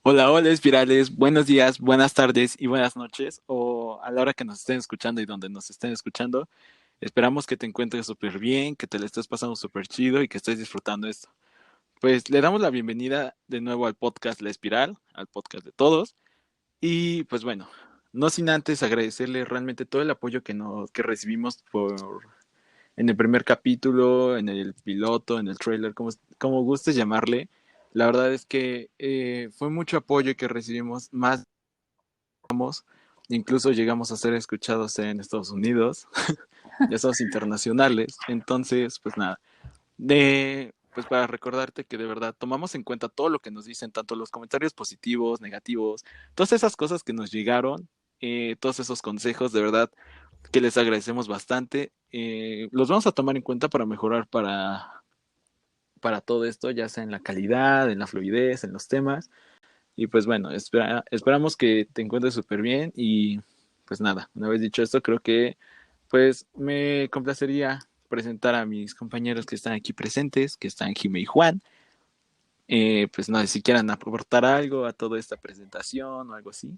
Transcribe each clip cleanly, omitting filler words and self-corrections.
Hola, hola, espirales. Buenos días, buenas tardes y buenas noches, o a la hora que nos estén escuchando y donde nos estén escuchando. Esperamos que te encuentres súper bien, que te le estés pasando súper chido y que estés disfrutando esto. Pues le damos la bienvenida de nuevo al podcast La Espiral, al podcast de todos. Y pues bueno, no sin antes agradecerle realmente todo el apoyo que recibimos en el primer capítulo, en el piloto, en el trailer, como gustes llamarle. La verdad es que fue mucho apoyo que recibimos, más incluso llegamos a ser escuchados en Estados Unidos, ya somos internacionales. Entonces, pues nada, pues para recordarte que de verdad tomamos en cuenta todo lo que nos dicen, tanto los comentarios positivos, negativos, todas esas cosas que nos llegaron, todos esos consejos, de verdad que les agradecemos bastante. Los vamos a tomar en cuenta para mejorar para todo esto, ya sea en la calidad, en la fluidez, en los temas. Y pues bueno, esperamos que te encuentres súper bien y pues nada, una vez dicho esto, creo que pues me complacería presentar a mis compañeros que están aquí presentes, que están Jimé y Juan. Pues no sé si quieran aportar algo a toda esta presentación o algo así.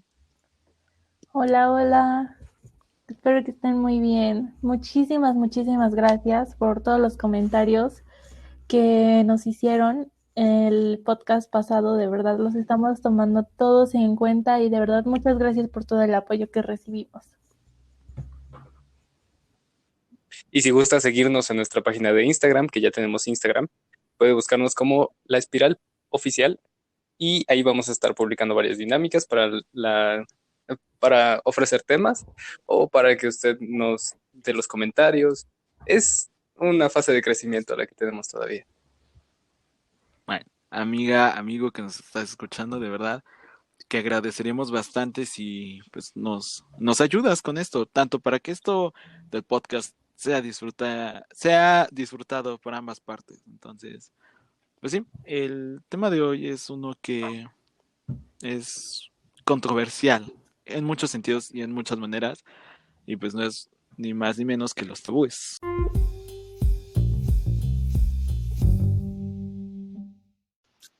Hola, hola. Espero que estén muy bien. Muchísimas gracias por todos los comentarios que nos hicieron el podcast pasado. De verdad, los estamos tomando todos en cuenta y de verdad muchas gracias por todo el apoyo que recibimos. Y si gusta seguirnos en nuestra página de Instagram, que ya tenemos Instagram, puede buscarnos como La Espiral Oficial y ahí vamos a estar publicando varias dinámicas para ofrecer temas o para que usted nos dé los comentarios. Es una fase de crecimiento la que tenemos todavía. Bueno, amiga, amigo que nos estás escuchando, de verdad, que agradeceríamos bastante si pues nos ayudas con esto, tanto para que esto del podcast sea disfrutado por ambas partes. Entonces, pues sí, el tema de hoy es uno que es controversial en muchos sentidos y en muchas maneras, y pues no es ni más ni menos que los tabúes.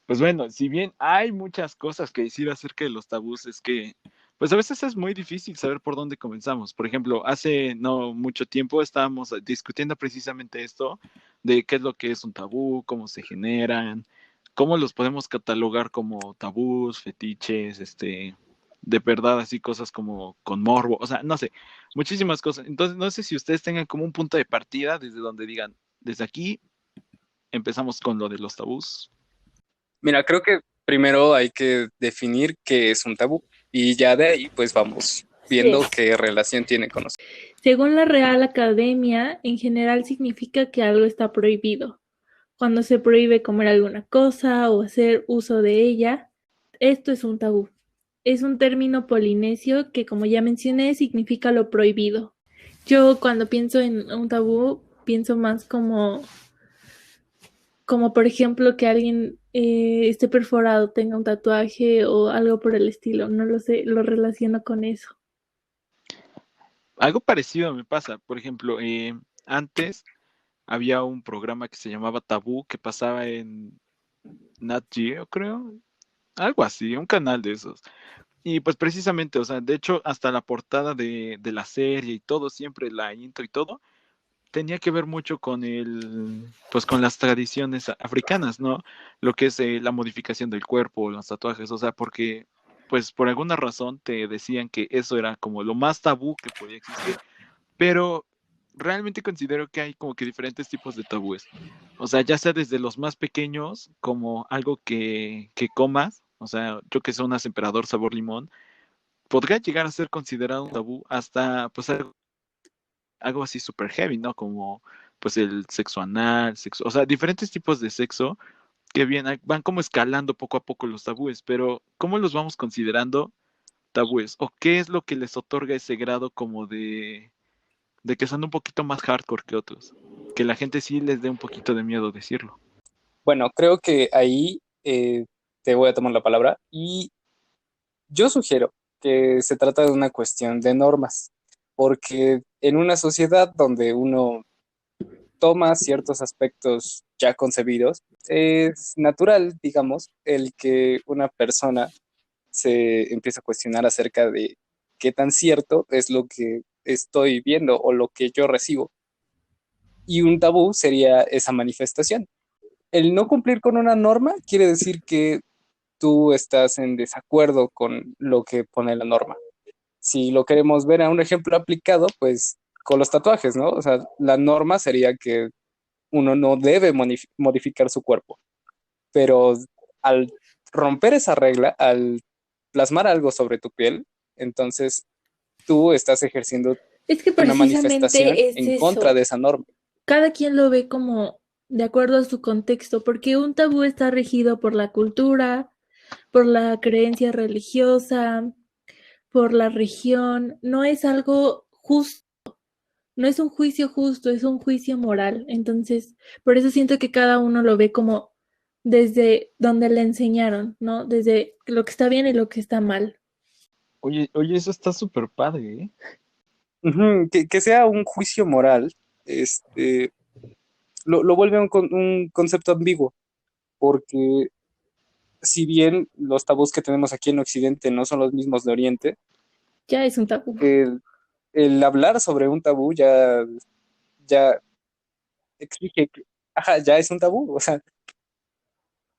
Pues bueno, si bien hay muchas cosas que decir acerca de los tabús, es que pues a veces es muy difícil saber por dónde comenzamos. Por ejemplo, hace no mucho tiempo estábamos discutiendo precisamente esto de qué es lo que es un tabú, cómo se generan, cómo los podemos catalogar como tabús, fetiches, de verdad así cosas como con morbo, o sea, no sé, muchísimas cosas. Entonces, no sé si ustedes tengan como un punto de partida desde donde digan, desde aquí empezamos con lo de los tabús. Mira, creo que primero hay que definir qué es un tabú y ya de ahí pues vamos Sí. viendo qué relación tiene con nosotros. Según la Real Academia, en general significa que algo está prohibido. Cuando se prohíbe comer alguna cosa o hacer uso de ella, esto es un tabú. Es un término polinesio que, como ya mencioné, significa lo prohibido. Yo cuando pienso en un tabú, pienso más como por ejemplo que alguien esté perforado, tenga un tatuaje o algo por el estilo. No lo sé, lo relaciono con eso. Algo parecido me pasa. Por ejemplo, antes había un programa que se llamaba Tabú que pasaba en Nat Geo, creo. Algo así, un canal de esos. Y pues precisamente, o sea, de hecho, hasta la portada de la serie y todo, siempre la intro y todo, tenía que ver mucho con pues con las tradiciones africanas, ¿no? Lo que es la modificación del cuerpo, los tatuajes, o sea, porque pues por alguna razón te decían que eso era como lo más tabú que podía existir, pero realmente considero que hay como que diferentes tipos de tabúes. O sea, ya sea desde los más pequeños, como algo que comas, o sea, yo que soy un emperador sabor limón, podría llegar a ser considerado un tabú hasta pues algo así super heavy, ¿no? Como pues el sexo anal, sexo, o sea, diferentes tipos de sexo que bien, van como escalando poco a poco los tabúes, pero ¿cómo los vamos considerando tabúes? ¿O qué es lo que les otorga ese grado como de que son un poquito más hardcore que otros? Que la gente sí les dé un poquito de miedo decirlo. Bueno, creo que ahí te voy a tomar la palabra y yo sugiero que se trata de una cuestión de normas, porque en una sociedad donde uno toma ciertos aspectos ya concebidos, es natural, digamos, el que una persona se empieza a cuestionar acerca de qué tan cierto es lo que estoy viendo o lo que yo recibo. Y un tabú sería esa manifestación. El no cumplir con una norma quiere decir que tú estás en desacuerdo con lo que pone la norma. Si lo queremos ver a un ejemplo aplicado, pues con los tatuajes, ¿no? O sea, la norma sería que uno no debe modificar su cuerpo, pero al romper esa regla, al plasmar algo sobre tu piel, entonces tú estás ejerciendo Es que una manifestación precisamente es en contra eso. de esa norma. Cada quien lo ve como de acuerdo a su contexto, porque un tabú está regido por la cultura, por la creencia religiosa, por la región. No es algo justo, no es un juicio justo, es un juicio moral. Entonces, por eso siento que cada uno lo ve como desde donde le enseñaron, ¿no? Desde lo que está bien y lo que está mal. Oye, oye, eso está súper padre, ¿eh? Ujú, que sea un juicio moral, este, lo vuelve un concepto ambiguo, porque si bien los tabús que tenemos aquí en Occidente no son los mismos de Oriente, Ya es un tabú. el hablar sobre un tabú ya exige que, ajá, ya es un tabú, o sea,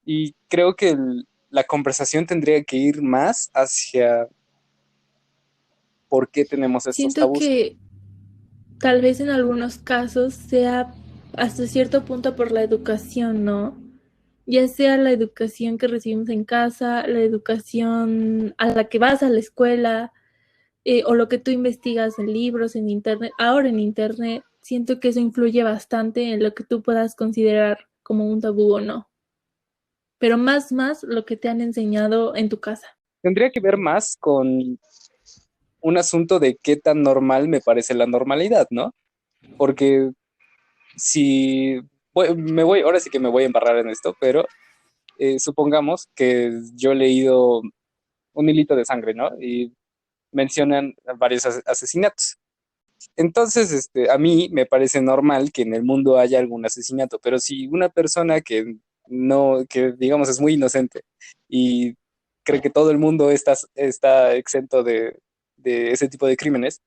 y creo que la conversación tendría que ir más hacia por qué tenemos estos Siento tabús. que tal vez en algunos casos sea hasta cierto punto por la educación, ¿no? Ya sea la educación que recibimos en casa, la educación a la que vas a la escuela, o lo que tú investigas en libros, en internet, ahora en internet, siento que eso influye bastante en lo que tú puedas considerar como un tabú o no. Pero más lo que te han enseñado en tu casa. Tendría que ver más con un asunto de qué tan normal me parece la normalidad, ¿no? Porque si ahora sí que me voy a embarrar en esto, pero supongamos que yo he leído un hilito de sangre, ¿no? Y mencionan varios asesinatos. Entonces, a mí me parece normal que en el mundo haya algún asesinato, pero si una persona que no, que digamos es muy inocente y cree que todo el mundo está exento de ese tipo de crímenes,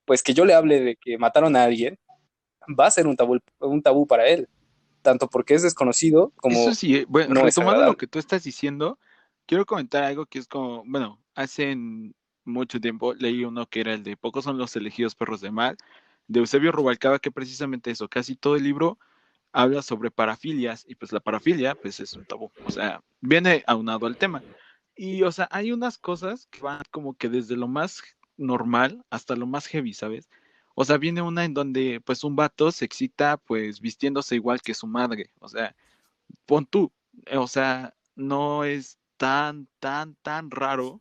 pues que yo le hable de que mataron a alguien va a ser un tabú para él, tanto porque es desconocido Eso como sí, bueno, no es retomando lo agradable. que tú estás diciendo, quiero comentar algo que es como, bueno, mucho tiempo leí uno que era el de Pocos son los elegidos perros de mal, de Eusebio Rubalcaba, que precisamente eso, casi todo el libro habla sobre parafilias, y pues la parafilia, pues es un tabú, o sea, viene aunado al tema. Y, o sea, hay unas cosas que van como que desde lo más normal hasta lo más heavy, ¿sabes? O sea, viene una en donde, pues, un vato se excita, pues, vistiéndose igual que su madre, o sea, pon tú, o sea, no es tan raro,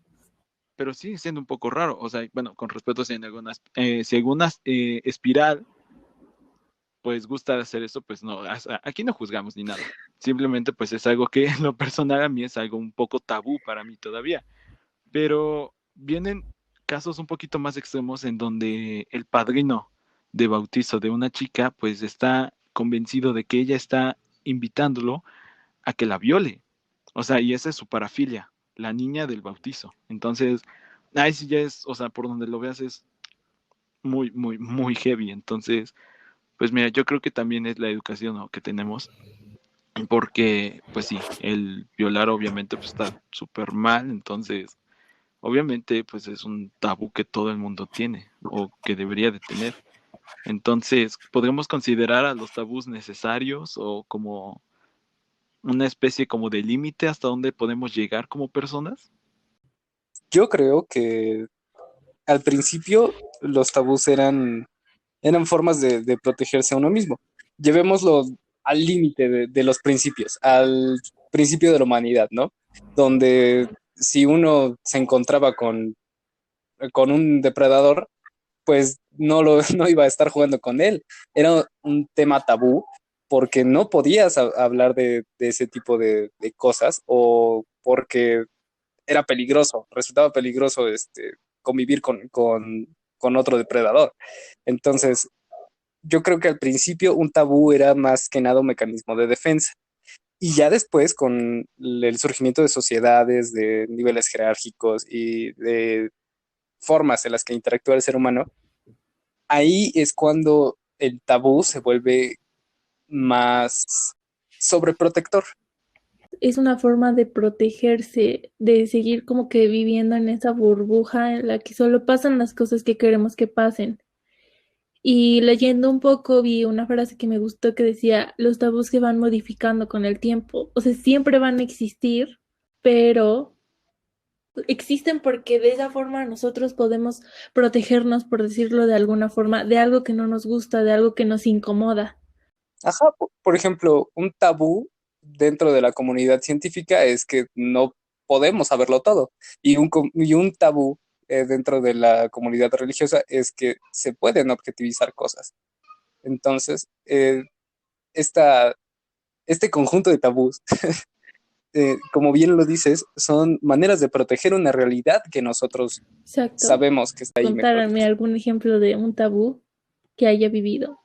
pero sigue siendo un poco raro. O sea, bueno, con respeto si alguna espiral, pues gusta hacer eso, pues no, aquí no juzgamos ni nada. Simplemente, pues es algo que en lo personal a mí es algo un poco tabú para mí todavía. Pero vienen casos un poquito más extremos en donde el padrino de bautizo de una chica, pues está convencido de que ella está invitándolo a que la viole. O sea, y esa es su parafilia, la niña del bautizo. Entonces, ahí sí ya es, o sea, por donde lo veas es muy heavy. Entonces, pues mira, yo creo que también es la educación, ¿no?, que tenemos, porque, pues sí, el violar obviamente pues está súper mal, entonces, obviamente, pues es un tabú que todo el mundo tiene, o que debería de tener. Entonces, ¿podríamos considerar a los tabús necesarios o como una especie como de límite hasta donde podemos llegar como personas? Yo creo que al principio los tabús eran formas de protegerse a uno mismo. Llevémoslo al límite de los principios, al principio de la humanidad, ¿no? Donde si uno se encontraba con un depredador, pues no iba a estar jugando con él. Era un tema tabú porque no podías hablar de ese tipo de cosas o porque era peligroso, resultaba peligroso convivir con otro depredador. Entonces, yo creo que al principio un tabú era más que nada un mecanismo de defensa. Y ya después, con el surgimiento de sociedades, de niveles jerárquicos y de formas en las que interactúa el ser humano, ahí es cuando el tabú se vuelve más sobreprotector. Es una forma de protegerse, de seguir como que viviendo en esa burbuja en la que solo pasan las cosas que queremos que pasen. Y leyendo un poco vi una frase que me gustó que decía, los tabús se van modificando con el tiempo. O sea, siempre van a existir, pero existen porque de esa forma nosotros podemos protegernos, por decirlo de alguna forma, de algo que no nos gusta, de algo que nos incomoda. Ajá, por ejemplo, un tabú dentro de la comunidad científica es que no podemos saberlo todo. Y un tabú dentro de la comunidad religiosa es que se pueden objetivizar cosas. Entonces, esta, este conjunto de tabús, como bien lo dices, son maneras de proteger una realidad que nosotros Exacto. sabemos que está ahí, mejor Contarme dicho. algún ejemplo de un tabú que haya vivido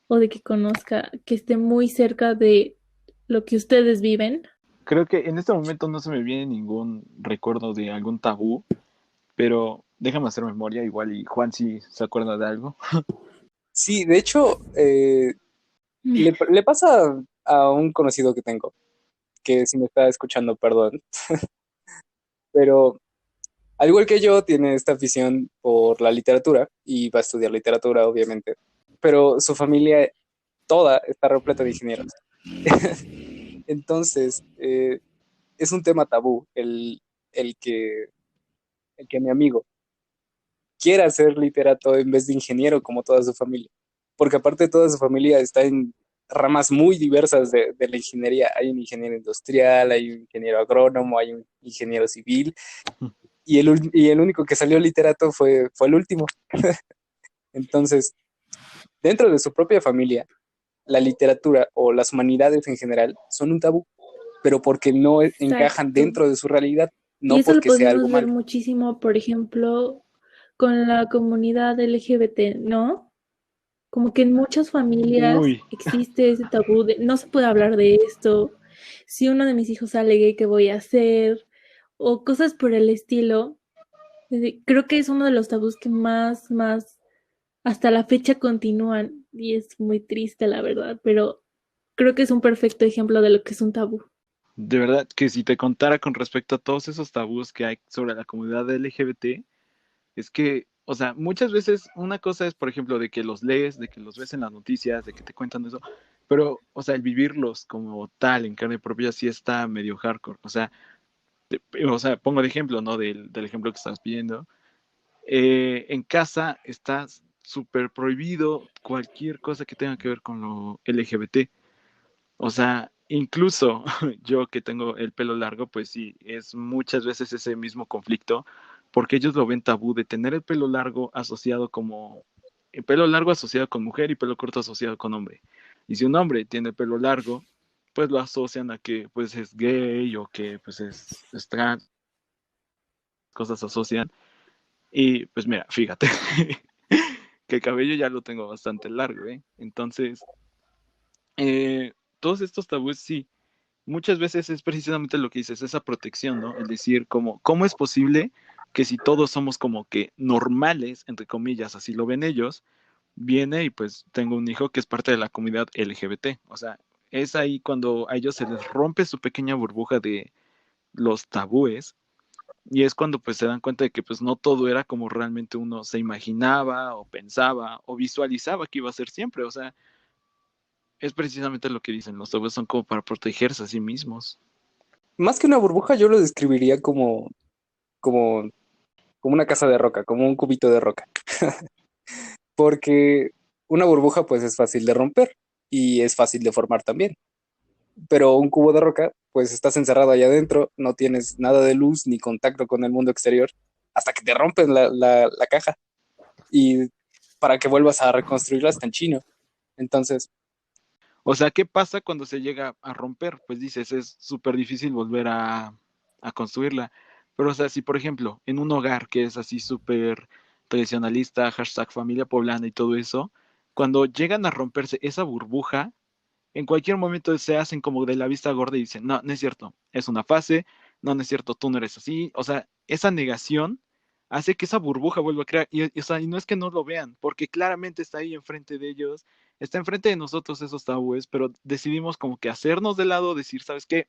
o de que conozca, que esté muy cerca de lo que ustedes viven. Creo que en este momento no se me viene ningún recuerdo de algún tabú, pero déjame hacer memoria, igual y Juan sí se acuerda de algo. Sí, de hecho, le pasa a un conocido que tengo, que si me está escuchando, perdón, pero al igual que yo, tiene esta afición por la literatura y va a estudiar literatura, obviamente, pero su familia toda está repleta de ingenieros. Entonces, es un tema tabú el que, el que mi amigo quiera ser literato en vez de ingeniero como toda su familia, porque aparte toda su familia está en ramas muy diversas de la ingeniería. Hay un ingeniero industrial, hay un ingeniero agrónomo, hay un ingeniero civil, y el único que salió literato fue el último. Entonces, dentro de su propia familia, la literatura o las humanidades en general son un tabú, pero porque no encajan Exacto. dentro de su realidad, Y no eso lo porque sea algo podemos ver malo. muchísimo, por ejemplo, con la comunidad LGBT, ¿no? Como que en muchas familias Uy, existe ese tabú de no se puede hablar de esto. Si uno de mis hijos sale gay, ¿qué voy a hacer? O cosas por el estilo. Creo que es uno de los tabús que más, hasta la fecha continúan. Y es muy triste, la verdad, pero creo que es un perfecto ejemplo de lo que es un tabú. de verdad que si te contara con respecto a todos esos tabús que hay sobre la comunidad LGBT, es que, o sea, muchas veces una cosa es, por ejemplo, de que los lees, de que los ves en las noticias, de que te cuentan eso, pero, o sea, el vivirlos como tal, en carne propia, sí está medio hardcore. O sea, pongo el ejemplo, ¿no? Del ejemplo que estás pidiendo. En casa está súper prohibido cualquier cosa que tenga que ver con lo LGBT. O sea, incluso yo que tengo el pelo largo, pues sí, es muchas veces ese mismo conflicto, porque ellos lo ven tabú de tener el pelo largo asociado como, el pelo largo asociado con mujer y pelo corto asociado con hombre. Y si un hombre tiene pelo largo, pues lo asocian a que pues es gay o que pues es trans, cosas asocian. Y pues mira, fíjate, que el cabello ya lo tengo bastante largo, ¿eh? Entonces, todos estos tabúes sí, muchas veces es precisamente lo que dices, esa protección, ¿no? El decir, como, ¿cómo es posible que si todos somos como que normales, entre comillas, así lo ven ellos, viene y pues tengo un hijo que es parte de la comunidad LGBT? O sea, es ahí cuando a ellos se les rompe su pequeña burbuja de los tabúes y es cuando pues se dan cuenta de que pues no todo era como realmente uno se imaginaba o pensaba o visualizaba que iba a ser siempre. O sea, es precisamente lo que dicen, los tabúes son como para protegerse a sí mismos. Más que una burbuja, yo lo describiría como, como una casa de roca, como un cubito de roca, porque una burbuja pues es fácil de romper y es fácil de formar también, pero un cubo de roca pues estás encerrado allá adentro, no tienes nada de luz ni contacto con el mundo exterior hasta que te rompen la caja y para que vuelvas a reconstruirla está en chino. Entonces, O sea, ¿qué pasa cuando se llega a romper? Pues dices, es súper difícil volver a construirla. Pero, o sea, si por ejemplo, en un hogar que es así súper tradicionalista, hashtag familia poblana y todo eso, cuando llegan a romperse esa burbuja, en cualquier momento se hacen como de la vista gorda y dicen, no, no es cierto, es una fase, no, no es cierto, tú no eres así. O sea, esa negación hace que esa burbuja vuelva a crear. O sea, y no es que no lo vean, porque claramente está ahí enfrente de ellos, está enfrente de nosotros esos tabúes, pero decidimos como que hacernos de lado, decir, ¿sabes qué?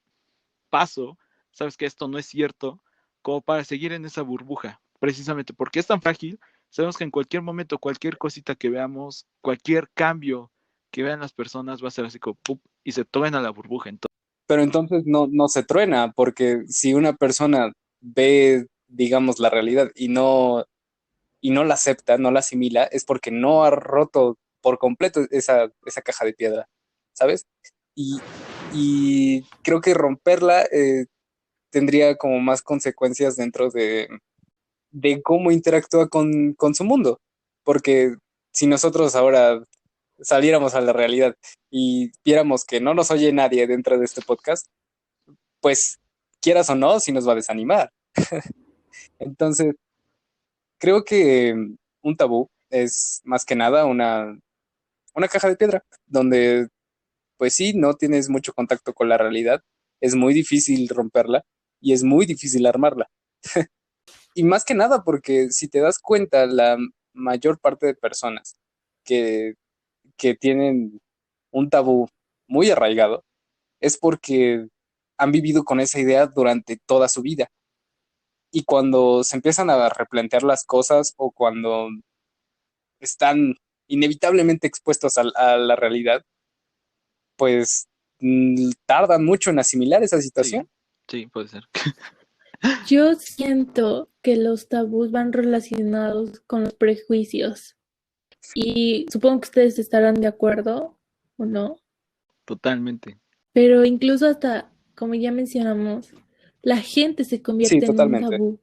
Paso, ¿sabes qué? Esto no es cierto, como para seguir en esa burbuja, precisamente porque es tan frágil. Sabemos que en cualquier momento, cualquier cosita que veamos, cualquier cambio que vean las personas va a ser así como ¡pum! Y se tomen a la burbuja. Entonces, Pero entonces no se truena, porque si una persona ve, digamos, la realidad y no la acepta, no la asimila, es porque no ha roto por completo esa caja de piedra, ¿sabes? Y, y creo que romperla tendría como más consecuencias dentro de cómo interactúa con su mundo. Porque si nosotros ahora saliéramos a la realidad y viéramos que no nos oye nadie dentro de este podcast, pues quieras o no, sí nos va a desanimar. Entonces, creo que un tabú es más que nada una caja de piedra, donde pues sí, no tienes mucho contacto con la realidad, es muy difícil romperla y es muy difícil armarla. Y más que nada porque si te das cuenta, la mayor parte de personas que, que tienen un tabú muy arraigado es porque han vivido con esa idea durante toda su vida. Y cuando se empiezan a replantear las cosas o cuando están inevitablemente expuestos a la realidad, pues tardan mucho en asimilar esa sí, situación. sí, puede ser. Yo siento que los tabús van relacionados con los prejuicios y supongo que ustedes estarán de acuerdo o no, Totalmente. pero incluso hasta, como ya mencionamos, la gente se Sí, convierte en un totalmente. tabú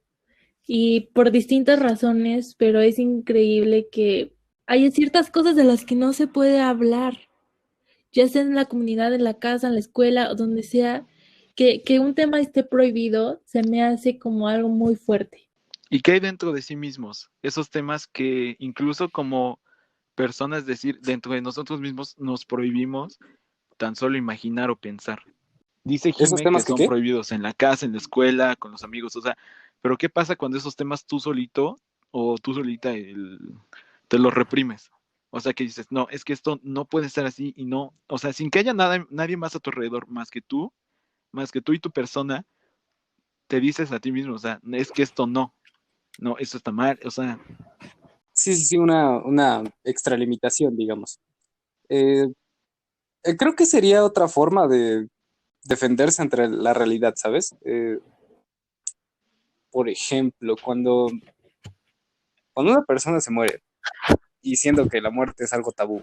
y por distintas razones, pero es increíble que hay ciertas cosas de las que no se puede hablar, ya sea en la comunidad, en la casa, en la escuela o donde sea, que un tema esté prohibido, se me hace como algo muy fuerte. ¿Y qué hay dentro de sí mismos? Esos temas que incluso como personas, decir, dentro de nosotros mismos nos prohibimos tan solo imaginar o pensar. Dice Esos Jime que temas que son qué. prohibidos en la casa, en la escuela, con los amigos, o sea, pero ¿qué pasa cuando esos temas tú solito o tú solita te los reprimes? O sea, que dices, no, es que esto no puede ser así y no, o sea, sin que haya nada, nadie más a tu alrededor más que tú y tu persona, te dices a ti mismo, o sea, es que esto no, no, esto está mal, o sea, Sí, sí, sí, una extralimitación, digamos. Eh, Creo que sería otra forma de defenderse entre la realidad, ¿sabes? Por ejemplo, cuando una persona se muere, y siendo que la muerte es algo tabú,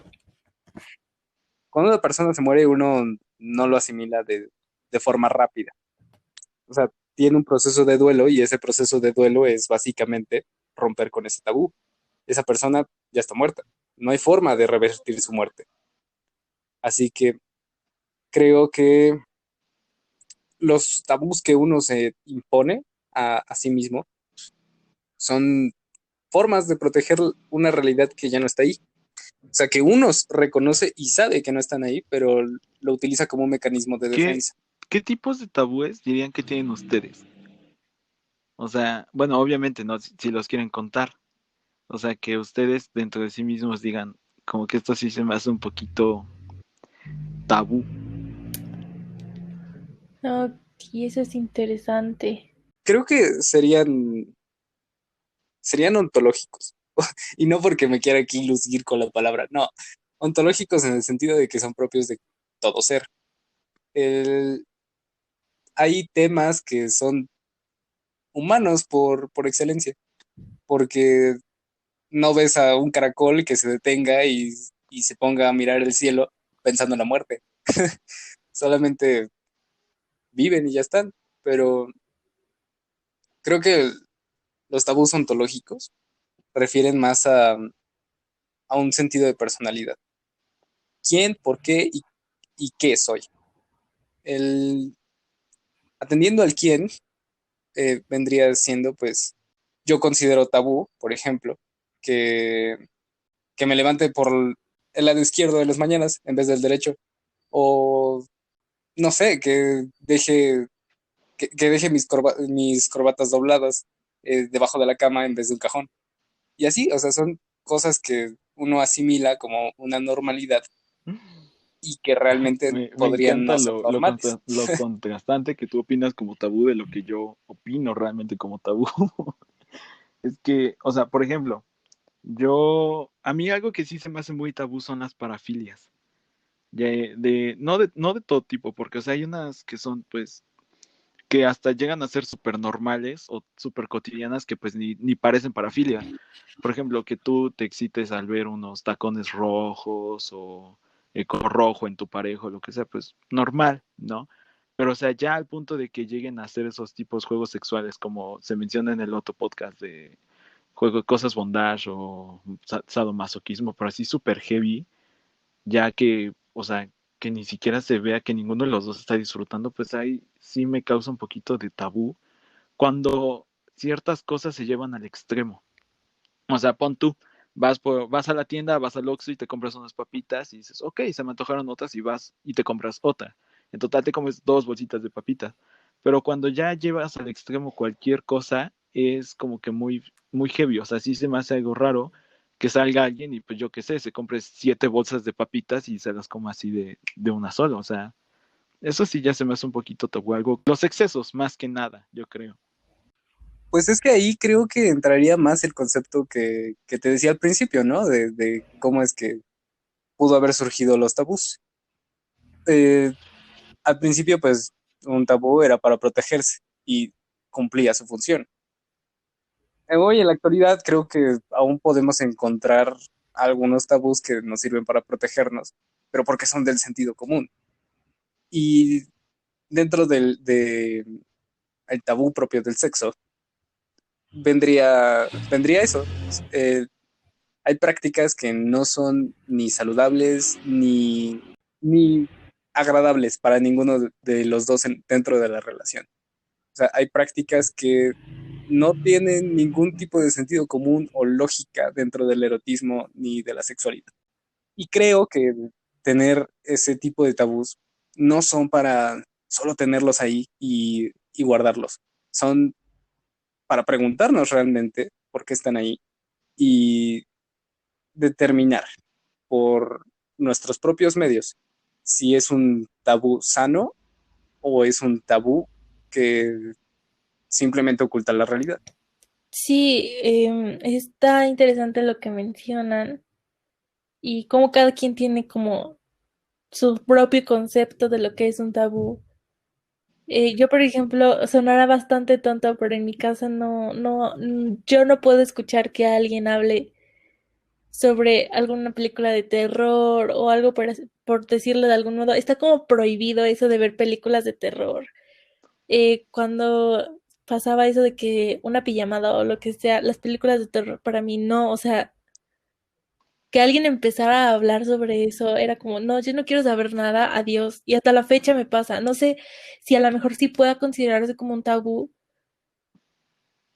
cuando una persona se muere uno no lo asimila de forma rápida. O sea, tiene un proceso de duelo y ese proceso de duelo es básicamente romper con ese tabú. Esa persona ya está muerta. No hay forma de revertir su muerte. Así que creo que los tabús que uno se impone a sí mismo son formas de proteger una realidad que ya no está ahí. O sea, que uno reconoce y sabe que no están ahí, pero lo utiliza como un mecanismo de ¿qué, defensa. qué tipos de tabúes dirían que tienen ustedes? O sea, bueno, obviamente no, si los quieren contar. O sea, que ustedes dentro de sí mismos digan, como que esto sí se me hace un poquito tabú. No, y eso es interesante. Creo que serían ontológicos. Y no porque me quiera aquí lucir con la palabra, no. Ontológicos en el sentido de que son propios de todo ser. El- Hay temas que son humanos por excelencia, porque no ves a un caracol que se detenga y se ponga a mirar el cielo pensando en la muerte. Solamente viven y ya están. Pero creo que los tabús ontológicos refieren más a un sentido de personalidad. ¿Quién, por qué y qué soy? El, Atendiendo al quién, vendría siendo, pues, yo considero tabú, por ejemplo, que, que me levante por el lado izquierdo de las mañanas en vez del derecho, O no sé, que deje mis corbatas dobladas debajo de la cama en vez de un cajón. Y así, o sea, son cosas que uno asimila como una normalidad y que realmente Me podrían encanta no ser normales. lo contrastante que tú opinas como tabú de lo que yo opino realmente como tabú. Es que, o sea, por ejemplo, a mí algo que sí se me hace muy tabú son las parafilias. No de todo tipo, porque, o sea, hay unas que son, pues, que hasta llegan a ser súper normales o súper cotidianas que, pues, ni parecen parafilias. Por ejemplo, que tú te excites al ver unos tacones rojos o color rojo en tu pareja o lo que sea, pues, normal, ¿no? Pero, o sea, ya al punto de que lleguen a hacer esos tipos de juegos sexuales, como se menciona en el otro podcast de cosas bondage o sadomasoquismo, pero así súper heavy, ya que, o sea, que ni siquiera se vea que ninguno de los dos está disfrutando, pues ahí sí me causa un poquito de tabú cuando ciertas cosas se llevan al extremo. O sea, pon tú, vas a la tienda, vas al Oxxo y te compras unas papitas y dices, ok, se me antojaron otras y vas y te compras otra. En total te comes 2 bolsitas de papitas. Pero cuando ya llevas al extremo cualquier cosa, es como que muy heavy. O sea, sí se me hace algo raro que salga alguien y pues yo qué sé, se compre 7 bolsas de papitas y se las coma así de una sola. O sea, eso sí ya se me hace un poquito tabú, algo. Los excesos, más que nada, yo creo. Pues es que ahí creo que entraría más el concepto que te decía al principio, ¿no? De cómo es que pudo haber surgido los tabús. Eh, Al principio, pues, un tabú era para protegerse y cumplía su función. Hoy en la actualidad creo que aún podemos encontrar algunos tabús que nos sirven para protegernos, pero porque son del sentido común. Y dentro el tabú propio del sexo, vendría eso. Eh, Hay prácticas que no son ni saludables ni agradables para ninguno de los dos dentro de la relación. O sea, hay prácticas que no tienen ningún tipo de sentido común o lógica dentro del erotismo ni de la sexualidad. Y creo que tener ese tipo de tabús no son para solo tenerlos ahí y guardarlos. Son para preguntarnos realmente por qué están ahí y determinar por nuestros propios medios si es un tabú sano o es un tabú que simplemente oculta la realidad. Sí, está interesante lo que mencionan y cómo cada quien tiene como su propio concepto de lo que es un tabú. Yo, por ejemplo, sonará bastante tonto, pero en mi casa yo no puedo escuchar que alguien hable sobre alguna película de terror o algo por decirlo de algún modo. Está como prohibido eso de ver películas de terror. Cuando pasaba eso de que una pijamada o lo que sea, las películas de terror para mí no, o sea, que alguien empezara a hablar sobre eso, era como, no, yo no quiero saber nada, adiós. Y hasta la fecha me pasa. No sé si a lo mejor sí pueda considerarse como un tabú,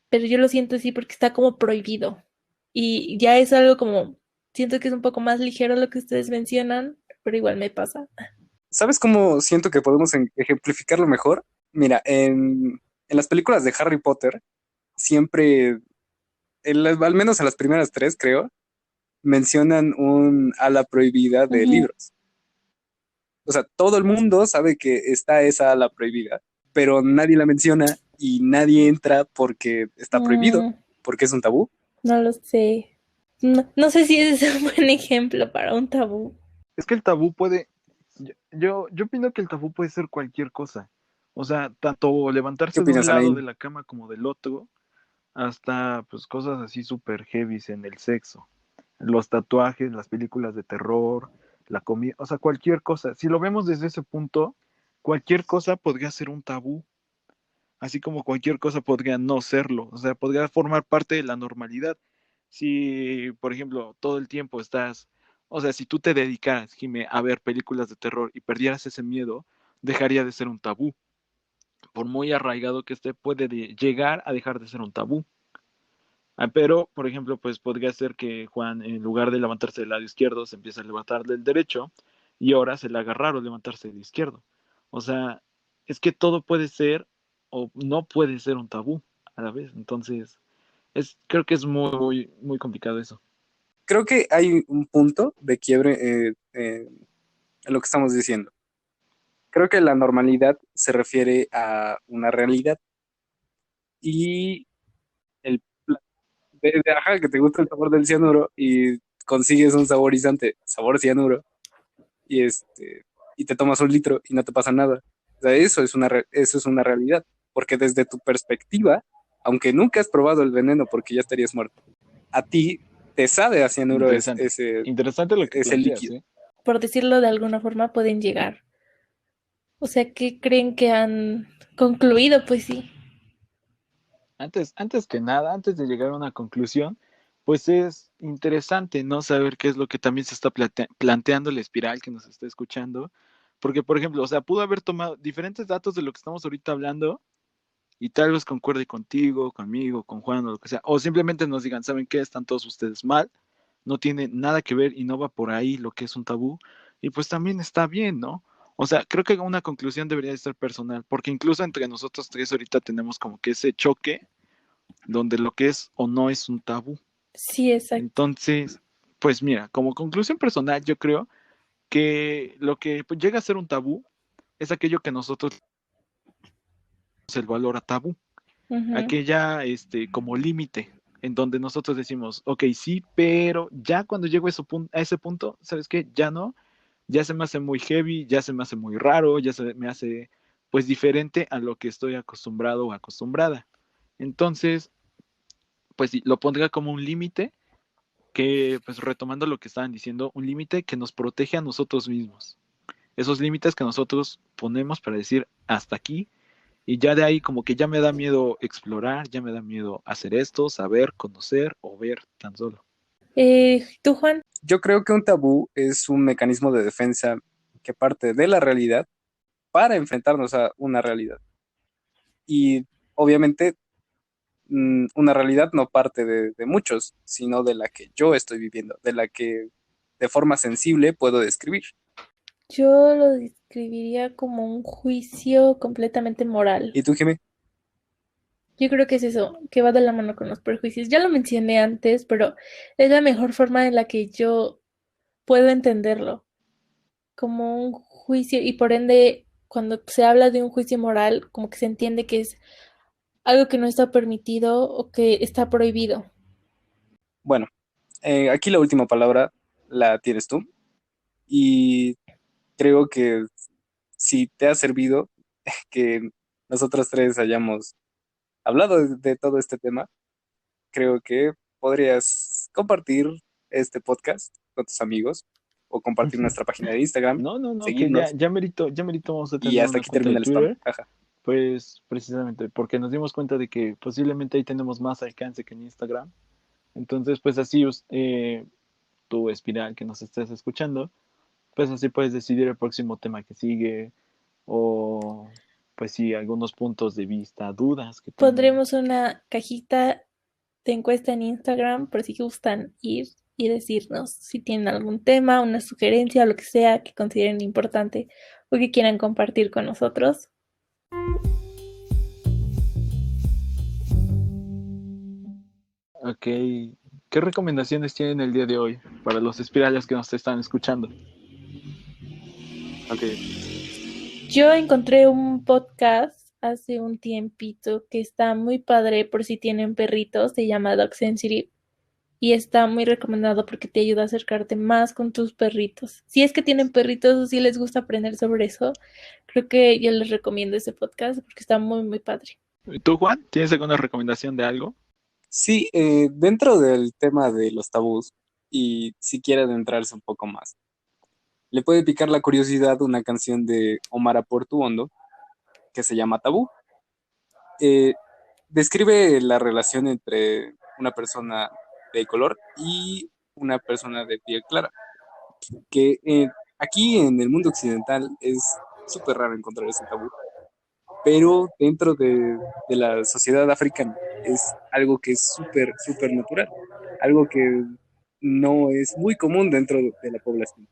pero yo lo siento así porque está como prohibido. Y ya es algo como, siento que es un poco más ligero lo que ustedes mencionan, pero igual me pasa. ¿Sabes cómo siento que podemos ejemplificarlo mejor? Mira, en las películas de Harry Potter, siempre, al menos en las primeras tres, creo, mencionan un ala prohibida de Ujú. libros. O sea, todo el mundo sabe que está esa ala prohibida, pero nadie la menciona y nadie entra porque está prohibido, Mm, porque es un tabú. no lo sé. No, no sé si ese es un buen ejemplo para un tabú. Es que el tabú puede, yo opino que el tabú puede ser cualquier cosa. O sea, tanto ¿Qué levantarse de un opinas, lado de Alain? la cama como del otro, hasta pues cosas así súper heavies en el sexo. Los tatuajes, las películas de terror, la comida, o sea, cualquier cosa. Si lo vemos desde ese punto, cualquier cosa podría ser un tabú, así como cualquier cosa podría no serlo. O sea, podría formar parte de la normalidad. Si, por ejemplo, todo el tiempo estás, o sea, si tú te dedicaras, Jimé, a ver películas de terror y perdieras ese miedo, dejaría de ser un tabú. Por muy arraigado que esté, puede llegar a dejar de ser un tabú. Pero, por ejemplo, pues podría ser que Juan, en lugar de levantarse del lado izquierdo, se empiece a levantar del derecho y ahora se le haga raro levantarse de izquierdo. O sea, es que todo puede ser o no puede ser un tabú a la vez. Entonces, creo que es muy, muy complicado eso. Creo que hay un punto de quiebre en lo que estamos diciendo. Creo que la normalidad se refiere a una realidad y el ajá, que te gusta el sabor del cianuro y consigues un saborizante, sabor cianuro, y y te tomas un litro y no te pasa nada. O sea, eso es una realidad, porque desde tu perspectiva, aunque nunca has probado el veneno porque ya estarías muerto, a ti te sabe a cianuro Interesante. Interesante lo que ese planteas, líquido. ¿eh? Por decirlo de alguna forma, pueden llegar. O sea, ¿qué creen que han concluido? Pues sí. Antes que nada, antes de llegar a una conclusión, pues es interesante no saber qué es lo que también se está planteando la espiral que nos está escuchando. Porque, por ejemplo, o sea, pudo haber tomado diferentes datos de lo que estamos ahorita hablando y tal vez concuerde contigo, conmigo, con Juan o lo que sea. O simplemente nos digan, ¿saben qué? Están todos ustedes mal, no tiene nada que ver y no va por ahí lo que es un tabú. Y pues también está bien, ¿no? O sea, creo que una conclusión debería de ser personal, porque incluso entre nosotros tres ahorita tenemos como que ese choque donde lo que es o no es un tabú. Sí, exacto. Entonces, pues mira, como conclusión personal, yo creo que lo que pues, llega a ser un tabú es aquello que nosotros el valor a tabú, Ujú. aquella como límite en donde nosotros decimos, ok, sí, pero ya cuando llego a ese punto, ¿sabes qué? Ya no, ya se me hace muy heavy, ya se me hace muy raro, ya se me hace pues diferente a lo que estoy acostumbrado o acostumbrada. Entonces, pues sí, lo pondría como un límite que, pues retomando lo que estaban diciendo, un límite que nos protege a nosotros mismos. Esos límites que nosotros ponemos para decir hasta aquí y ya de ahí como que ya me da miedo explorar, ya me da miedo hacer esto, saber, conocer o ver tan solo. ¿Tú, Juan? Yo creo que un tabú es un mecanismo de defensa que parte de la realidad para enfrentarnos a una realidad. Y obviamente una realidad no parte de muchos, sino de la que yo estoy viviendo, de la que de forma sensible puedo describir. Yo lo describiría como un juicio completamente moral. ¿Y tú, Jimé? Yo creo que es eso, que va de la mano con los prejuicios. Ya lo mencioné antes, pero es la mejor forma en la que yo puedo entenderlo, como un juicio, y por ende, cuando se habla de un juicio moral, como que se entiende que es algo que no está permitido o que está prohibido. Bueno, aquí la última palabra la tienes tú y creo que si te ha servido que nosotros tres hayamos hablado de todo este tema, creo que podrías compartir este podcast con tus amigos o compartir nuestra página de Instagram, No, no, no, que seguirnos ya merito vamos a y tener hasta una aquí cuenta de termina el spam. Twitter, Jaja. pues precisamente porque nos dimos cuenta de que posiblemente ahí tenemos más alcance que en Instagram. Entonces, pues así, tu espiral que nos estés escuchando, pues así puedes decidir el próximo tema que sigue o pues sí, algunos puntos de vista, dudas que tengan. Pondremos una cajita de encuesta en Instagram por si gustan ir y decirnos si tienen algún tema, una sugerencia o lo que sea que consideren importante o que quieran compartir con nosotros. Ok, ¿qué recomendaciones tienen el día de hoy para los espirales que nos están escuchando? Ok. Yo encontré un podcast hace un tiempito que está muy padre por si tienen perritos, se llama Dog Sensitive y está muy recomendado porque te ayuda a acercarte más con tus perritos. Si es que tienen perritos o si les gusta aprender sobre eso, creo que yo les recomiendo ese podcast porque está muy, muy padre. ¿Y tú, Juan? ¿Tienes alguna recomendación de algo? Sí, dentro del tema de los tabús, y si quiere adentrarse un poco más, le puede picar la curiosidad una canción de Omar Portuondo que se llama Tabú. Eh, Describe la relación entre una persona de color y una persona de piel clara, que aquí en el mundo occidental es súper raro encontrar ese tabú, pero dentro de la sociedad africana es algo que es súper, súper natural, algo que no es muy común dentro de la población.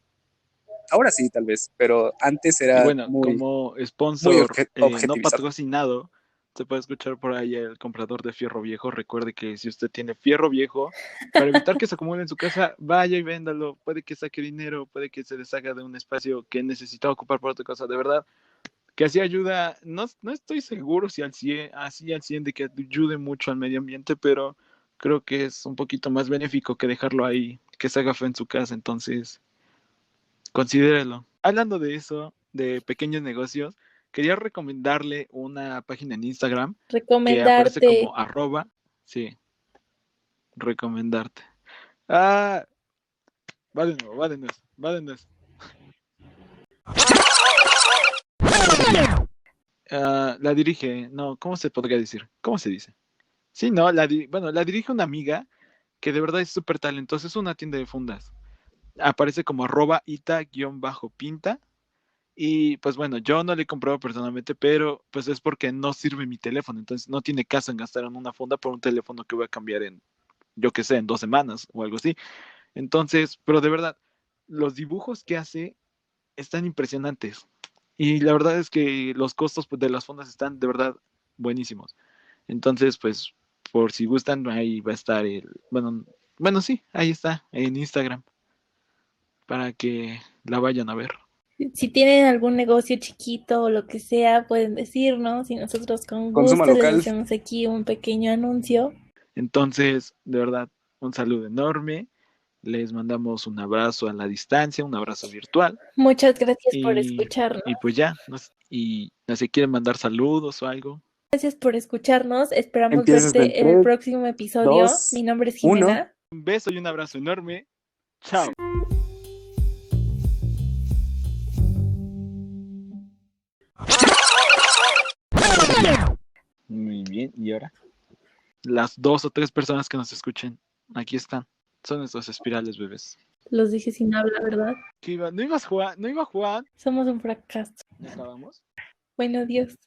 Ahora sí, tal vez, pero antes Y era bueno, muy, como muy sponsor no objetivizado. patrocinado, se puede escuchar por ahí el comprador de fierro viejo. Recuerde que si usted tiene fierro viejo, para evitar que se acumule en su casa, vaya y véndalo. Puede que saque dinero, puede que se deshaga de un espacio que necesitaba ocupar por otra cosa. De verdad, que así ayuda. No estoy seguro si así al 100 de que ayude mucho al medio ambiente, pero creo que es un poquito más benéfico que dejarlo ahí, que se haga feo en su casa. Entonces, considérelo. Hablando de eso, de pequeños negocios, quería recomendarle una página en Instagram que aparece Recomendarte. como arroba, sí, recomendarte. Ah, va de nuevo, va de nuevo, va de nuevo. La dirige, no, ¿cómo se podría decir? ¿Cómo se dice? Sí, no, bueno, la dirige una amiga que de verdad es súper talentosa, es una tienda de fundas. Aparece como arroba ita-pinta. Y pues bueno, yo no le he comprado personalmente, pero pues es porque no sirve mi teléfono, entonces no tiene caso en gastar en una funda por un teléfono que voy a cambiar en, yo qué sé, en 2 semanas o algo así. Entonces, pero de verdad, los dibujos que hace están impresionantes. Y la verdad es que los costos pues, de las fundas están de verdad buenísimos. Entonces, pues, por si gustan, ahí va a estar bueno, sí, ahí está, en Instagram, para que la vayan a ver. Si tienen algún negocio chiquito o lo que sea, pueden decirnos y nosotros con Consuma gusto les local. hacemos aquí un pequeño anuncio. Entonces, de verdad, un saludo enorme. Les mandamos un abrazo a la distancia, un abrazo virtual. Muchas gracias por Y, escucharnos. y pues ya, y no sé, quieren mandar saludos o algo. Gracias por escucharnos. Esperamos Empiezas del verte en el 3, próximo episodio. 2, Mi nombre es 1. Jimena. Un beso y un abrazo enorme. Chao. Muy bien, ¿y ahora? Las 2 o 3 personas que nos escuchen, aquí están. Son nuestros espirales bebés. Los dije sin habla, ¿verdad? ¿No ibas a jugar? ¿No iba a jugar? Somos un fracaso. ¿Ya acabamos? Bueno, adiós.